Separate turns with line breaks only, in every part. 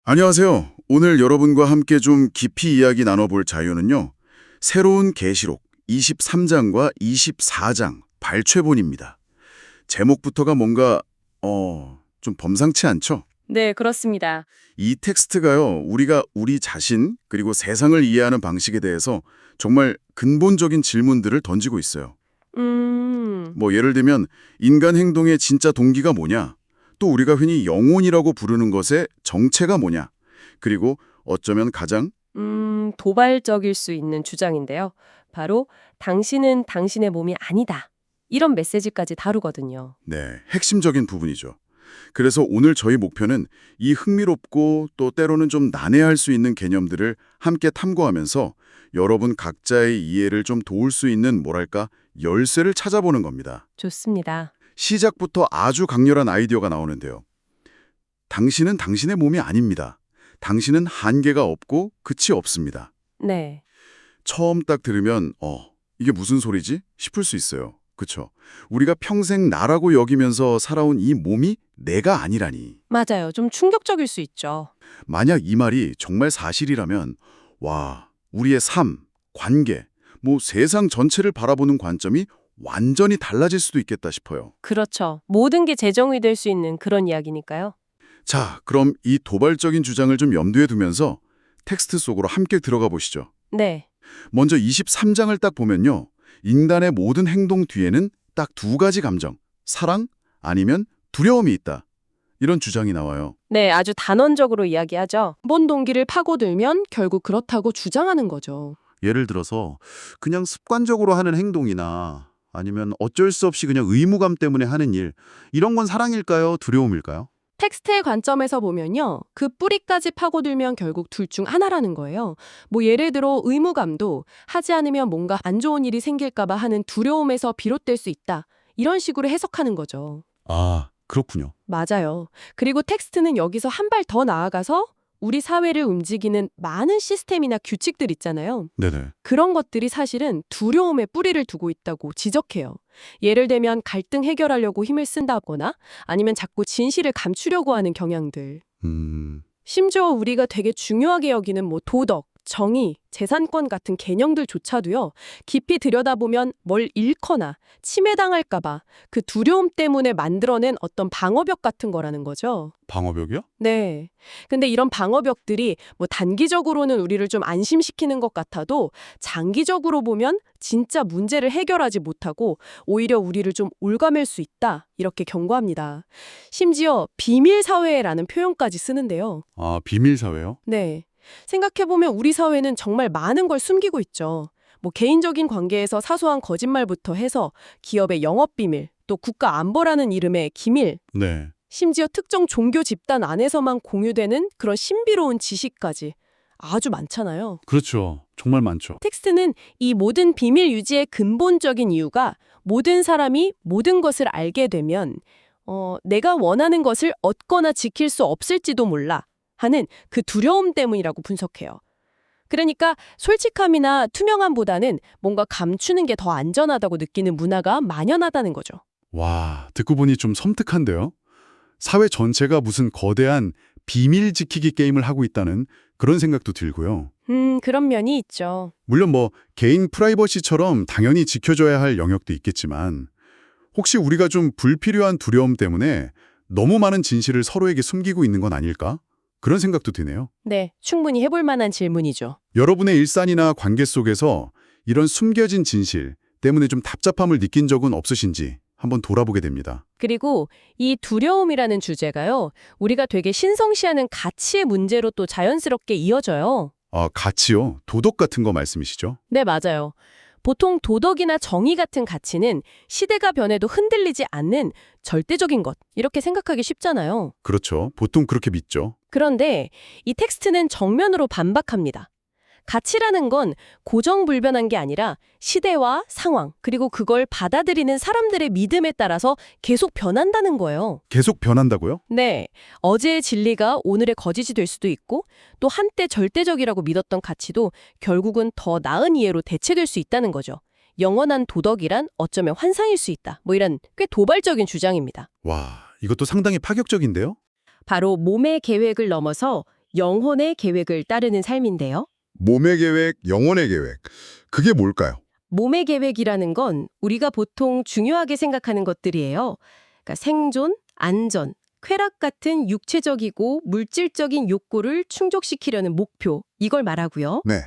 안녕하세요. 오늘 여러분과 함께 좀 깊이 이야기 나눠볼 자유는요. 새로운 계시록 23장과 24장 발췌본입니다. 제목부터가 뭔가 좀 범상치 않죠?
네, 그렇습니다.
이 텍스트가요. 우리가 우리 자신 그리고 세상을 이해하는 방식에 대해서 정말 근본적인 질문들을 던지고 있어요. 뭐 예를 들면 인간 행동의 진짜 동기가 뭐냐? 또 우리가 흔히 영혼이라고 부르는 것의 정체가 뭐냐? 그리고 어쩌면 가장
도발적일 수 있는 주장인데요. 바로 당신은 당신의 몸이 아니다. 이런 메시지까지 다루거든요.
핵심적인 부분이죠. 그래서 오늘 저희 목표는 이 흥미롭고 또 때로는 좀 난해할 수 있는 개념들을 함께 탐구하면서 여러분 각자의 이해를 좀 도울 수 있는 뭐랄까 열쇠를 찾아보는 겁니다.
좋습니다.
시작부터 아주 강렬한 아이디어가 나오는데요. 당신은 당신의 몸이 아닙니다. 당신은 한계가 없고 끝이 없습니다.
네,
처음 딱 들으면 이게 무슨 소리지? 싶을 수 있어요. 그쵸? 우리가 평생 나라고 여기면서 살아온 이 몸이 내가 아니라니.
맞아요. 좀 충격적일 수 있죠.
만약 이 말이 정말 사실이라면 와, 우리의 삶, 관계, 뭐 세상 전체를 바라보는 관점이 완전히 달라질 수도 있겠다 싶어요.
그렇죠. 모든 게 재정의 될 수 있는 그런 이야기니까요.
자, 그럼 이 도발적인 주장을 좀 염두에 두면서 텍스트 속으로 함께 들어가 보시죠.
네,
먼저 23장을 딱 보면요. 인간의 모든 행동 뒤에는 딱 두 가지 감정, 사랑 아니면 두려움이 있다. 이런 주장이 나와요.
네, 아주 단언적으로 이야기하죠.
근본 동기를 파고들면 결국 그렇다고 주장하는 거죠.
예를 들어서 그냥 습관적으로 하는 행동이나 아니면 어쩔 수 없이 그냥 의무감 때문에 하는 일, 이런 건 사랑일까요? 두려움일까요?
텍스트의 관점에서 보면요. 그 뿌리까지 파고들면 결국 둘 중 하나라는 거예요. 뭐 예를 들어 의무감도 하지 않으면 뭔가 안 좋은 일이 생길까 봐 하는 두려움에서 비롯될 수 있다. 이런 식으로 해석하는 거죠.
아, 그렇군요.
맞아요. 그리고 텍스트는 여기서 한 발 더 나아가서 우리 사회를 움직이는 많은 시스템이나 규칙들 있잖아요.
네네.
그런 것들이 사실은 두려움에 뿌리를 두고 있다고 지적해요. 예를 들면 갈등 해결하려고 힘을 쓴다거나 아니면 자꾸 진실을 감추려고 하는 경향들. 심지어 우리가 되게 중요하게 여기는 뭐 도덕, 정의, 재산권 같은 개념들조차도요. 깊이 들여다보면 뭘 잃거나 침해당할까 봐 그 두려움 때문에 만들어낸 어떤 방어벽 같은 거라는 거죠.
방어벽이요?
네. 근데 이런 방어벽들이 뭐 단기적으로는 우리를 좀 안심시키는 것 같아도 장기적으로 보면 진짜 문제를 해결하지 못하고 오히려 우리를 좀 올가맬 수 있다. 이렇게 경고합니다. 심지어 비밀사회라는 표현까지 쓰는데요.
아, 비밀 사회요?
네. 생각해보면 우리 사회는 정말 많은 걸 숨기고 있죠. 뭐 개인적인 관계에서 사소한 거짓말부터 해서 기업의 영업비밀, 또 국가 안보라는 이름의 기밀,
네.
심지어 특정 종교 집단 안에서만 공유되는 그런 신비로운 지식까지 아주 많잖아요.
그렇죠. 정말 많죠.
텍스트는 이 모든 비밀 유지의 근본적인 이유가 모든 사람이 모든 것을 알게 되면 내가 원하는 것을 얻거나 지킬 수 없을지도 몰라 하는 그 두려움 때문이라고 분석해요. 그러니까 솔직함이나 투명함보다는 뭔가 감추는 게 더 안전하다고 느끼는 문화가 만연하다는 거죠.
와, 듣고 보니 좀 섬뜩한데요? 사회 전체가 무슨 거대한 비밀 지키기 게임을 하고 있다는 그런 생각도 들고요.
그런 면이 있죠.
물론 뭐 개인 프라이버시처럼 당연히 지켜줘야 할 영역도 있겠지만 혹시 우리가 좀 불필요한 두려움 때문에 너무 많은 진실을 서로에게 숨기고 있는 건 아닐까? 그런 생각도 드네요.
네, 충분히 해볼 만한 질문이죠.
여러분의 일상이나 관계 속에서 이런 숨겨진 진실 때문에 좀 답답함을 느낀 적은 없으신지 한번 돌아보게 됩니다.
그리고 이 두려움이라는 주제가요, 우리가 되게 신성시하는 가치의 문제로 또 자연스럽게 이어져요.
아, 가치요? 도덕 같은 거 말씀이시죠?
네, 맞아요. 보통 도덕이나 정의 같은 가치는 시대가 변해도 흔들리지 않는 절대적인 것, 이렇게 생각하기 쉽잖아요.
그렇죠. 보통 그렇게 믿죠.
그런데 이 텍스트는 정면으로 반박합니다. 가치라는 건 고정불변한 게 아니라 시대와 상황, 그리고 그걸 받아들이는 사람들의 믿음에 따라서 계속 변한다는 거예요.
계속 변한다고요?
네, 어제의 진리가 오늘의 거짓이 될 수도 있고 또 한때 절대적이라고 믿었던 가치도 결국은 더 나은 이해로 대체될 수 있다는 거죠. 영원한 도덕이란 어쩌면 환상일 수 있다. 뭐 이런 꽤 도발적인 주장입니다.
와, 이것도 상당히 파격적인데요?
바로 몸의 계획을 넘어서
영혼의 계획을 따르는 삶인데요.
몸의 계획, 영혼의 계획. 그게 뭘까요?
몸의 계획이라는 건 우리가 보통 중요하게 생각하는 것들이에요. 그러니까 생존, 안전, 쾌락 같은 육체적이고 물질적인 욕구를 충족시키려는 목표, 이걸 말하고요.
네.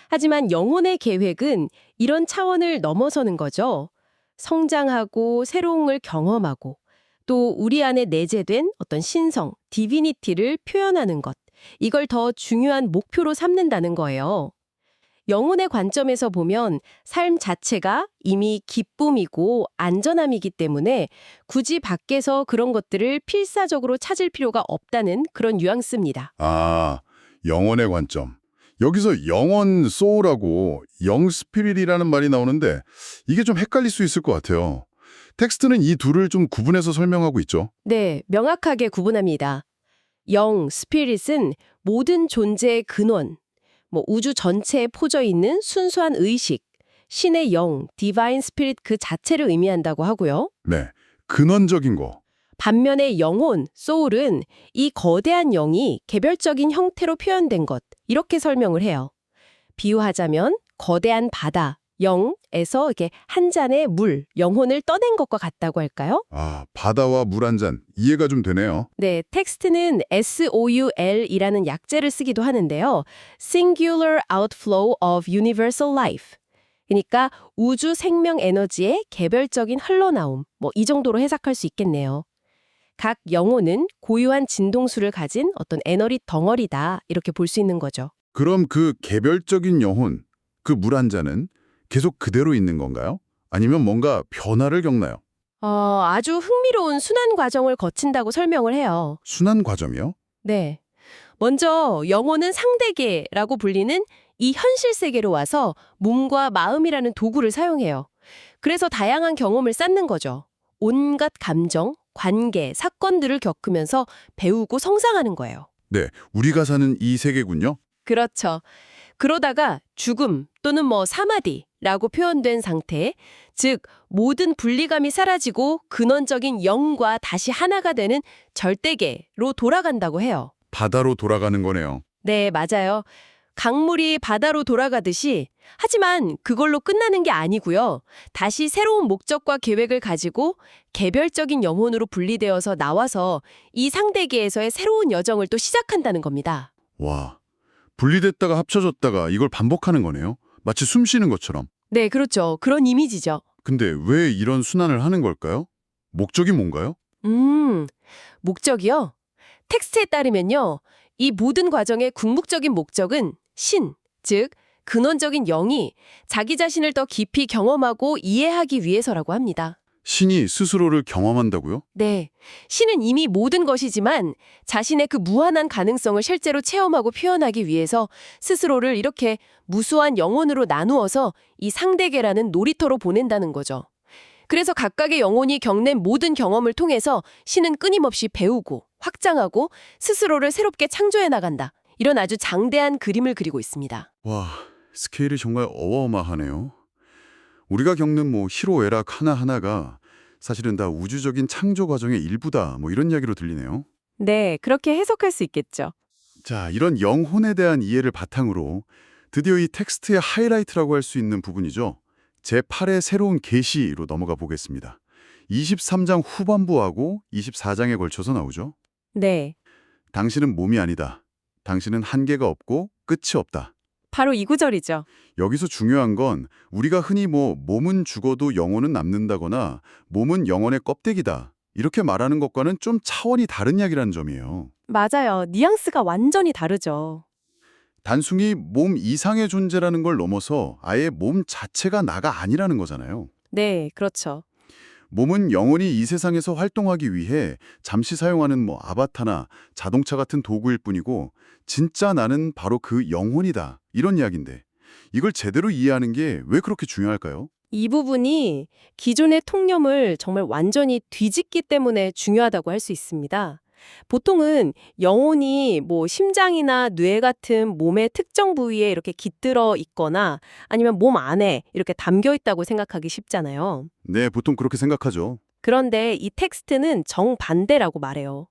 하지만 영혼의 계획은 이런 차원을 넘어서는 거죠. 성장하고 새로운 걸 경험하고 또 우리 안에 내재된 어떤 신성, 디비니티를 표현하는 것. 이걸 더 중요한 목표로 삼는다는 거예요. 영혼의 관점에서 보면 삶 자체가 이미 기쁨이고 안전함이기 때문에 굳이 밖에서 그런 것들을 필사적으로 찾을 필요가 없다는 그런 뉘앙스입니다.
아, 영혼의 관점. 여기서 영혼 소울하고 영 스피릿이라는 말이 나오는데 이게 좀 헷갈릴 수 있을 것 같아요. 텍스트는 이 둘을 좀 구분해서 설명하고 있죠.
네, 명확하게 구분합니다. 영, 스피릿은 모든 존재의 근원, 우주 전체에 포져 있는 순수한 의식, 신의 영, 디바인 스피릿 그 자체를 의미한다고 하고요.
네, 근원적인 거.
반면에 영혼, 소울은 이 거대한 영이 개별적인 형태로 표현된 것, 이렇게 설명을 해요. 비유하자면 거대한 바다, 영에서 이게 한 잔의 물, 영혼을 떠낸 것과 같다고 할까요?
아, 바다와 물 한 잔. 이해가 좀 되네요.
네, 텍스트는 SOUL이라는 약재를 쓰기도 하는데요. Singular Outflow of Universal Life. 그러니까 우주 생명 에너지의 개별적인 흘러나옴, 이 정도로 해석할 수 있겠네요. 각 영혼은 고유한 진동수를 가진 어떤 에너지 덩어리다, 이렇게 볼 수 있는 거죠.
그럼 그 개별적인 영혼, 그 물 한 잔은 계속 그대로 있는 건가요? 아니면 뭔가 변화를 겪나요?
아주 흥미로운 순환 과정을 거친다고 설명을 해요.
순환 과정이요?
네. 먼저 영혼은 상대계라고 불리는 이 현실 세계로 와서 몸과 마음이라는 도구를 사용해요. 그래서 다양한 경험을 쌓는 거죠. 온갖 감정, 관계, 사건들을 겪으면서 배우고 성장하는 거예요.
네, 우리가 사는 이 세계군요.
그렇죠. 그러다가 죽음 또는 사마디라고 표현된 상태, 즉 모든 분리감이 사라지고 근원적인 영과 다시 하나가 되는 절대계로 돌아간다고 해요.
바다로 돌아가는 거네요.
네, 맞아요. 강물이 바다로 돌아가듯이 하지만 그걸로 끝나는 게 아니고요. 다시 새로운 목적과 계획을 가지고 개별적인 영혼으로 분리되어서 나와서 이 상대계에서의 새로운 여정을 또 시작한다는 겁니다.
와, 분리됐다가 합쳐졌다가 이걸 반복하는 거네요. 마치 숨 쉬는 것처럼.
네, 그렇죠. 그런 이미지죠.
근데 왜 이런 순환을 하는 걸까요? 목적이 뭔가요?
목적이요? 텍스트에 따르면요. 이 모든 과정의 궁극적인 목적은 신, 즉 근원적인 영이 자기 자신을 더 깊이 경험하고 이해하기 위해서라고 합니다.
신이 스스로를 경험한다고요?
네, 신은 이미 모든 것이지만 자신의 그 무한한 가능성을 실제로 체험하고 표현하기 위해서 스스로를 이렇게 무수한 영혼으로 나누어서 이 상대계라는 놀이터로 보낸다는 거죠. 그래서 각각의 영혼이 겪는 모든 경험을 통해서 신은 끊임없이 배우고 확장하고 스스로를 새롭게 창조해 나간다. 이런 아주 장대한 그림을 그리고 있습니다.
와, 스케일이 정말 어마어마하네요. 우리가 겪는 희로애락 하나하나가 사실은 다 우주적인 창조 과정의 일부다. 이런 이야기로 들리네요.
네, 그렇게 해석할 수 있겠죠.
자, 이런 영혼에 대한 이해를 바탕으로 드디어 이 텍스트의 하이라이트라고 할 수 있는 부분이죠. 제8의 새로운 계시로 넘어가 보겠습니다. 23장 후반부하고 24장에 걸쳐서 나오죠.
네,
당신은 몸이 아니다. 당신은 한계가 없고 끝이 없다.
바로 이 구절이죠.
여기서 중요한 건 우리가 흔히 몸은 죽어도 영혼은 남는다거나 몸은 영혼의 껍데기다. 이렇게 말하는 것과는 좀 차원이 다른 이야기라는 점이에요.
맞아요. 뉘앙스가 완전히 다르죠.
단순히 몸 이상의 존재라는 걸 넘어서 아예 몸 자체가 나가 아니라는 거잖아요.
네, 그렇죠.
몸은 영혼이 이 세상에서 활동하기 위해 잠시 사용하는 아바타나 자동차 같은 도구일 뿐이고 진짜 나는 바로 그 영혼이다. 이런 이야기인데 이걸 제대로 이해하는 게 왜 그렇게 중요할까요?
이 부분이 기존의 통념을 정말 완전히 뒤집기 때문에 중요하다고 할 수 있습니다. 보통은 영혼이 심장이나 뇌 같은 몸의 특정 부위에 이렇게 깃들어 있거나 아니면 몸 안에 이렇게 담겨 있다고 생각하기 쉽잖아요.
네, 보통 그렇게 생각하죠.
그런데 이 텍스트는 정반대라고 말해요.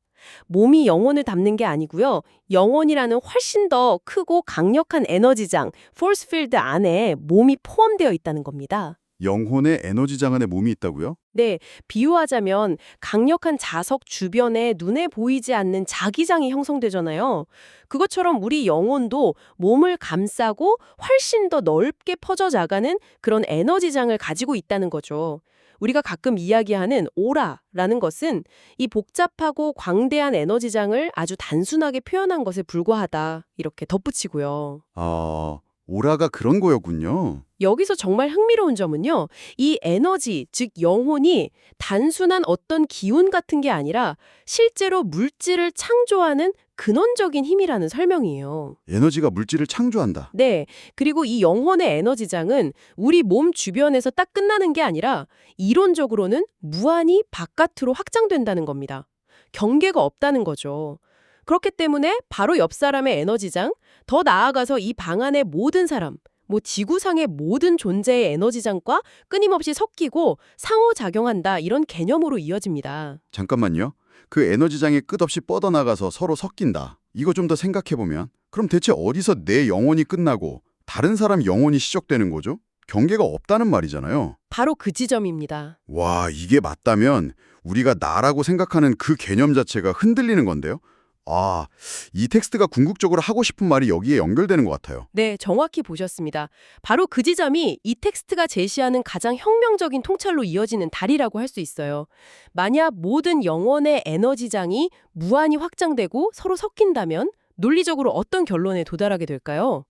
몸이 영혼을 담는 게 아니고요. 영혼이라는 훨씬 더 크고 강력한 에너지장, force field 안에 몸이 포함되어 있다는 겁니다.
영혼의 에너지장 안에 몸이 있다고요?
네, 비유하자면 강력한 자석 주변에 눈에 보이지 않는 자기장이 형성되잖아요. 그것처럼 우리 영혼도 몸을 감싸고 훨씬 더 넓게 퍼져 나가는 그런 에너지장을 가지고 있다는 거죠. 우리가 가끔 이야기하는 오라라는 것은 이 복잡하고 광대한 에너지장을 아주 단순하게 표현한 것에 불과하다. 이렇게 덧붙이고요.
아, 오라가 그런 거였군요.
여기서 정말 흥미로운 점은요. 이 에너지, 즉 영혼이 단순한 어떤 기운 같은 게 아니라 실제로 물질을 창조하는 근원적인 힘이라는 설명이에요.
에너지가 물질을 창조한다.
네. 그리고 이 영혼의 에너지장은 우리 몸 주변에서 딱 끝나는 게 아니라 이론적으로는 무한히 바깥으로 확장된다는 겁니다. 경계가 없다는 거죠. 그렇기 때문에 바로 옆 사람의 에너지장, 더 나아가서 이 방 안의 모든 사람, 지구상의 모든 존재의 에너지장과 끊임없이 섞이고 상호작용한다 이런 개념으로 이어집니다.
잠깐만요. 그 에너지장이 끝없이 뻗어나가서 서로 섞인다. 이거 좀 더 생각해보면 그럼 대체 어디서 내 영혼이 끝나고 다른 사람 영혼이 시작되는 거죠? 경계가 없다는 말이잖아요.
바로 그 지점입니다.
와, 이게 맞다면 우리가 나라고 생각하는 그 개념 자체가 흔들리는 건데요. 아, 이 텍스트가 궁극적으로 하고 싶은 말이 여기에 연결되는 것 같아요.
네, 정확히 보셨습니다. 바로 그 지점이 이 텍스트가 제시하는 가장 혁명적인 통찰로 이어지는 달이라고 할 수 있어요. 만약 모든 영혼의 에너지장이 무한히 확장되고 서로 섞인다면 논리적으로 어떤 결론에 도달하게 될까요?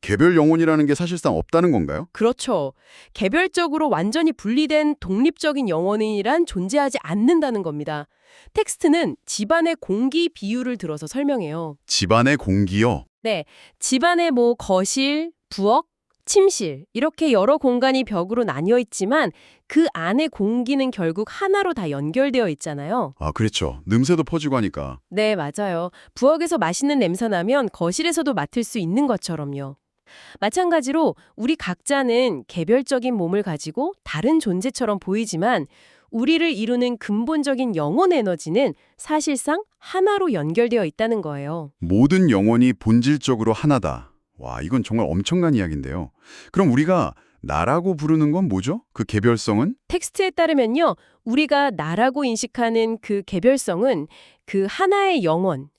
개별 영혼이라는 게 사실상 없다는 건가요?
그렇죠. 개별적으로 완전히 분리된 독립적인 영혼이란 존재하지 않는다는 겁니다. 텍스트는 집안의 공기 비유를 들어서 설명해요.
집안의 공기요?
네, 집안의 거실, 부엌, 침실 이렇게 여러 공간이 벽으로 나뉘어 있지만 그 안의 공기는 결국 하나로 다 연결되어 있잖아요.
아, 그렇죠. 냄새도 퍼지고 하니까.
네, 맞아요. 부엌에서 맛있는 냄새 나면 거실에서도 맡을 수 있는 것처럼요. 마찬가지로 우리 각자는 개별적인 몸을 가지고 다른 존재처럼 보이지만 우리를 이루는 근본적인 영혼 에너지는 사실상 하나로 연결되어 있다는 거예요.
모든 영혼이 본질적으로 하나다. 와, 이건 정말 엄청난 이야기인데요. 그럼 우리가 나라고 부르는 건 뭐죠? 그 개별성은?
텍스트에 따르면요. 우리가 나라고 인식하는 그 개별성은 그 하나의 영혼,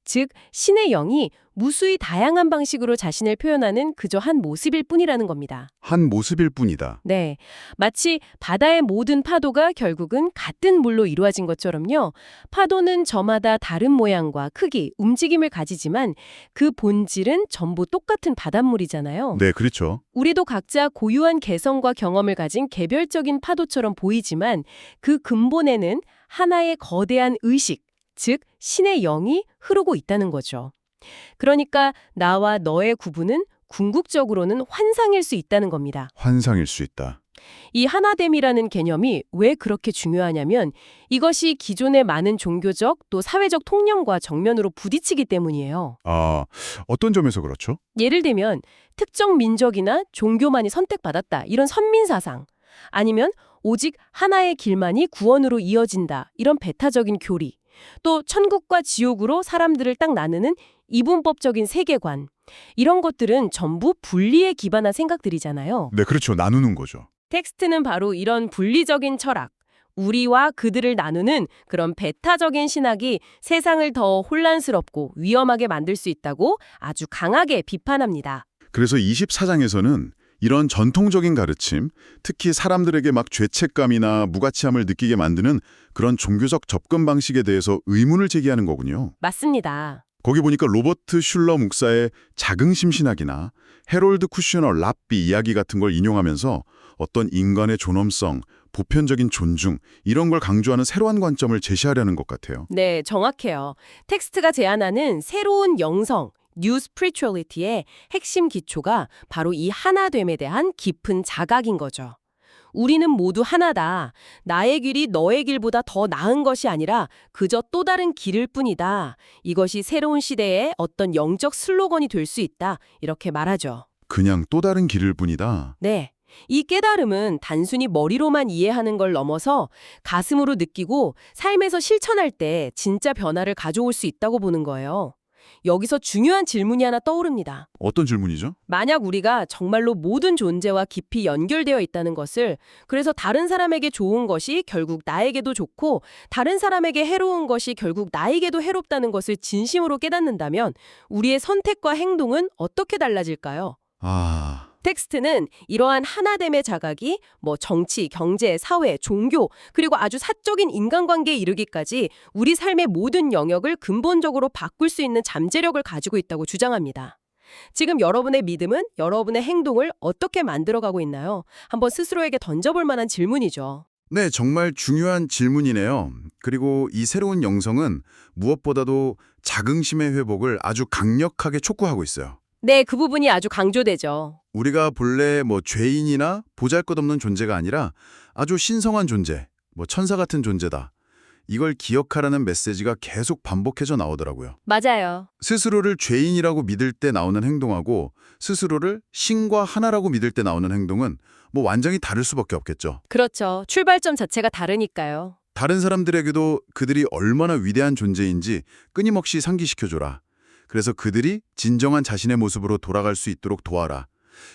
즉 신의 영이 무수히 다양한 방식으로 자신을 표현하는 그저 한 모습일 뿐이라는 겁니다.
한 모습일 뿐이다.
네, 마치 바다의 모든 파도가 결국은 같은 물로 이루어진 것처럼요. 파도는 저마다 다른 모양과 크기, 움직임을 가지지만 그 본질은 전부 똑같은 바닷물이잖아요.
네, 그렇죠.
우리도 각자 고유한 개성과 경험을 가진 개별적인 파도처럼 보이지만 그 근본에는 하나의 거대한 의식, 즉 신의 영이 흐르고 있다는 거죠. 그러니까 나와 너의 구분은 궁극적으로는 환상일 수 있다는 겁니다.
환상일 수 있다.
이 하나됨이라는 개념이 왜 그렇게 중요하냐면 이것이 기존의 많은 종교적 또 사회적 통념과 정면으로 부딪히기 때문이에요.
아, 어떤 점에서 그렇죠?
예를 들면 특정 민족이나 종교만이 선택받았다 이런 선민사상 아니면 오직 하나의 길만이 구원으로 이어진다 이런 배타적인 교리 또 천국과 지옥으로 사람들을 딱 나누는 이분법적인 세계관 이런 것들은 전부 분리에 기반한 생각들이잖아요.
네, 그렇죠. 나누는 거죠.
텍스트는 바로 이런 분리적인 철학, 우리와 그들을 나누는 그런 배타적인 신학이 세상을 더 혼란스럽고 위험하게 만들 수 있다고 아주 강하게 비판합니다.
그래서 24장에서는 이런 전통적인 가르침, 특히 사람들에게 막 죄책감이나 무가치함을 느끼게 만드는 그런 종교적 접근 방식에 대해서 의문을 제기하는 거군요.
맞습니다.
거기 보니까 로버트 슐러 목사의 자긍심 신학이나 해롤드 쿠셔너 랍비 이야기 같은 걸 인용하면서 어떤 인간의 존엄성, 보편적인 존중 이런 걸 강조하는 새로운 관점을 제시하려는 것 같아요.
네, 정확해요. 텍스트가 제안하는 새로운 영성, 뉴 스피리추얼리티의 핵심 기초가 바로 이 하나됨에 대한 깊은 자각인 거죠. 우리는 모두 하나다. 나의 길이 너의 길보다 더 나은 것이 아니라 그저 또 다른 길일 뿐이다. 이것이 새로운 시대의 어떤 영적 슬로건이 될 수 있다. 이렇게 말하죠.
그냥 또 다른 길일 뿐이다.
네. 이 깨달음은 단순히 머리로만 이해하는 걸 넘어서 가슴으로 느끼고 삶에서 실천할 때 진짜 변화를 가져올 수 있다고 보는 거예요. 여기서 중요한 질문이 하나 떠오릅니다.
어떤 질문이죠?
만약 우리가 정말로 모든 존재와 깊이 연결되어 있다는 것을, 그래서 다른 사람에게 좋은 것이 결국 나에게도 좋고 다른 사람에게 해로운 것이 결국 나에게도 해롭다는 것을 진심으로 깨닫는다면 우리의 선택과 행동은 어떻게 달라질까요? 텍스트는 이러한 하나됨의 자각이 정치, 경제, 사회, 종교, 그리고 아주 사적인 인간관계에 이르기까지 우리 삶의 모든 영역을 근본적으로 바꿀 수 있는 잠재력을 가지고 있다고 주장합니다. 지금 여러분의 믿음은 여러분의 행동을 어떻게 만들어가고 있나요? 한번 스스로에게 던져볼 만한 질문이죠.
네, 정말 중요한 질문이네요. 그리고 이 새로운 영성은 무엇보다도 자긍심의 회복을 아주 강력하게 촉구하고 있어요.
네, 그 부분이 아주 강조되죠.
우리가 본래 죄인이나 보잘것없는 존재가 아니라 아주 신성한 존재, 천사 같은 존재다. 이걸 기억하라는 메시지가 계속 반복해져 나오더라고요.
맞아요.
스스로를 죄인이라고 믿을 때 나오는 행동하고 스스로를 신과 하나라고 믿을 때 나오는 행동은 완전히 다를 수밖에 없겠죠.
그렇죠. 출발점 자체가 다르니까요.
다른 사람들에게도 그들이 얼마나 위대한 존재인지 끊임없이 상기시켜줘라. 그래서 그들이 진정한 자신의 모습으로 돌아갈 수 있도록 도와라.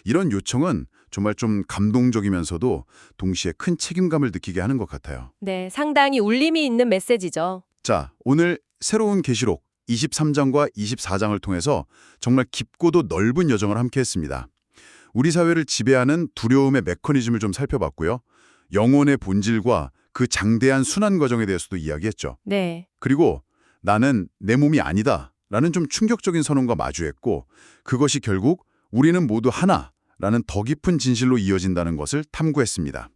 이런 요청은 정말 좀 감동적이면서도 동시에 큰 책임감을 느끼게 하는 것 같아요.
네, 상당히 울림이 있는 메시지죠.
자, 오늘 새로운 계시록 23장과 24장을 통해서 정말 깊고도 넓은 여정을 함께 했습니다. 우리 사회를 지배하는 두려움의 메커니즘을 좀 살펴봤고요. 영혼의 본질과 그 장대한 순환 과정에 대해서도 이야기했죠.
네.
그리고 나는 내 몸이 아니다 라는 좀 충격적인 선언과 마주했고, 그것이 결국 우리는 모두 하나라는 더 깊은 진실로 이어진다는 것을 탐구했습니다.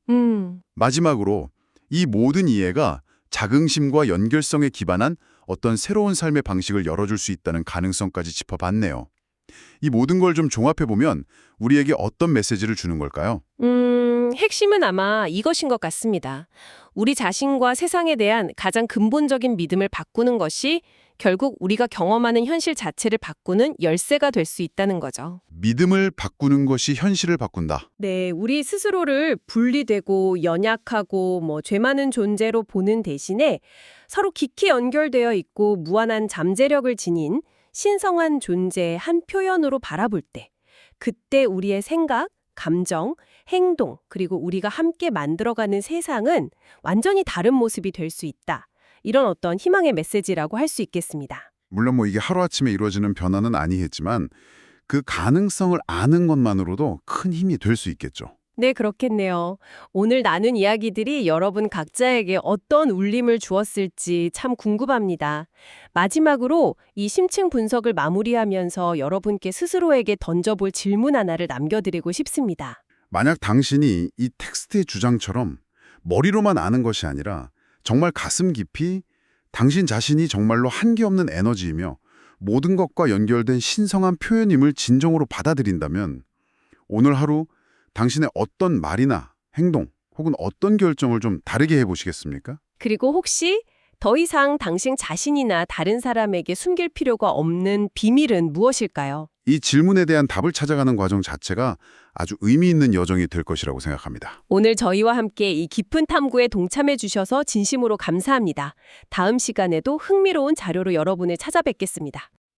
마지막으로 이 모든 이해가 자긍심과 연결성에 기반한 어떤 새로운 삶의 방식을 열어줄 수 있다는 가능성까지 짚어봤네요. 이 모든 걸 좀 종합해보면 우리에게 어떤 메시지를 주는 걸까요?
핵심은 아마 이것인 것 같습니다. 우리 자신과 세상에 대한 가장 근본적인 믿음을 바꾸는 것이 결국 우리가 경험하는 현실 자체를 바꾸는 열쇠가 될 수 있다는 거죠.
믿음을 바꾸는 것이 현실을 바꾼다.
네, 우리 스스로를 분리되고 연약하고 죄 많은 존재로 보는 대신에 서로 깊이 연결되어 있고 무한한 잠재력을 지닌 신성한 존재의 한 표현으로 바라볼 때, 그때 우리의 생각, 감정, 행동, 그리고 우리가 함께 만들어가는 세상은 완전히 다른 모습이 될 수 있다. 이런 어떤 희망의 메시지라고 할 수 있겠습니다.
물론 이게 하루아침에 이루어지는 변화는 아니겠지만 그 가능성을 아는 것만으로도 큰 힘이 될 수 있겠죠.
네, 그렇겠네요. 오늘 나눈 이야기들이 여러분 각자에게 어떤 울림을 주었을지 참 궁금합니다. 마지막으로 이 심층 분석을 마무리하면서 여러분께 스스로에게 던져볼 질문 하나를 남겨드리고 싶습니다.
만약 당신이 이 텍스트의 주장처럼 머리로만 아는 것이 아니라 정말 가슴 깊이 당신 자신이 정말로 한계 없는 에너지이며 모든 것과 연결된 신성한 표현임을 진정으로 받아들인다면 오늘 하루 당신의 어떤 말이나 행동 혹은 어떤 결정을 좀 다르게 해보시겠습니까?
그리고 혹시 더 이상 당신 자신이나 다른 사람에게 숨길 필요가 없는 비밀은 무엇일까요?
이 질문에 대한 답을 찾아가는 과정 자체가 아주 의미 있는 여정이 될 것이라고 생각합니다.
오늘 저희와 함께 이 깊은 탐구에 동참해 주셔서 진심으로 감사합니다. 다음 시간에도 흥미로운 자료로 여러분을 찾아뵙겠습니다.